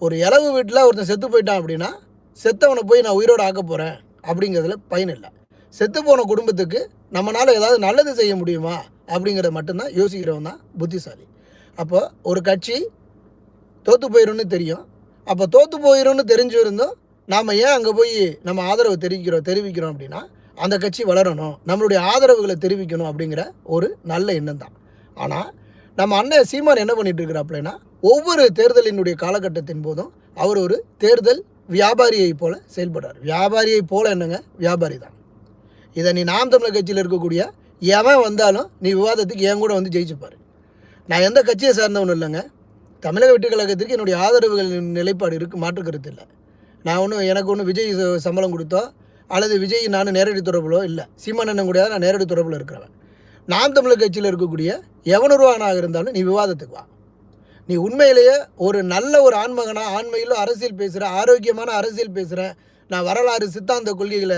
ஒரு இளவு வீட்டில் ஒருத்தன் செத்து போயிட்டான் அப்படின்னா செத்தவனை போய் நான் உயிரோடு ஆக்க போகிறேன் அப்படிங்கிறதுல பயன் இல்லை. செத்து போன குடும்பத்துக்கு நம்மளால் ஏதாவது நல்லது செய்ய முடியுமா அப்படிங்கிறத மட்டும்தான் யோசிக்கிறவன் தான் புத்திசாலி. அப்போ ஒரு கட்சி தோற்று போயிடும்னு தெரியும். அப்போ தோற்று போயிடும்னு தெரிஞ்சு இருந்தும் நாம் ஏன் அங்கே போய் நம்ம ஆதரவு தெரிவிக்கிறோம் அப்படின்னா அந்த கட்சி வளரணும், நம்மளுடைய ஆதரவுகளை தெரிவிக்கணும் அப்படிங்கிற ஒரு நல்ல எண்ணம் தான். ஆனால் நம்ம அண்ணன் சீமான் என்ன பண்ணிட்டு இருக்கிறாப்புலனா, ஒவ்வொரு தேர்தலினுடைய காலகட்டத்தின் போதும் அவர் ஒரு தேர்தல் வியாபாரியை போல செயல்படுறார். வியாபாரியை போல என்னங்க, வியாபாரி தான். இதை நீ நாம் தமிழர் கட்சியில் இருக்கக்கூடிய எவன் வந்தாலும் நீ விவாதத்துக்கு என் கூட வந்து ஜெயிச்சுப்பார். நான் எந்த கட்சியை சார்ந்தவனும் இல்லைங்க. தமிழக வெற்றி கழகத்திற்கு என்னுடைய ஆதரவுகள் நிலைப்பாடு இருக்குது, மாற்று கருத்து இல்லை. நான் எனக்கு ஒன்றும் விஜய் சம்பளம் கொடுத்தோ அல்லது விஜய் நான் நேரடி தொடர்புலோ இல்லை. சீமான் அண்ணன் கூட நான் நேரடி தொடர்பில் இருக்கிறவன். நாம் தமிழர் கட்சியில் இருக்கக்கூடிய எவனுருவானாக இருந்தாலும் நீ விவாதத்துக்கு வா. நீ உண்மையிலேயே ஒரு நல்ல ஒரு ஆண்மகனாக ஆண்மையிலும் அரசியல் பேசுகிற, ஆரோக்கியமான அரசியல் பேசுகிற, நான் வரலாறு சித்தாந்த கொள்கைகளை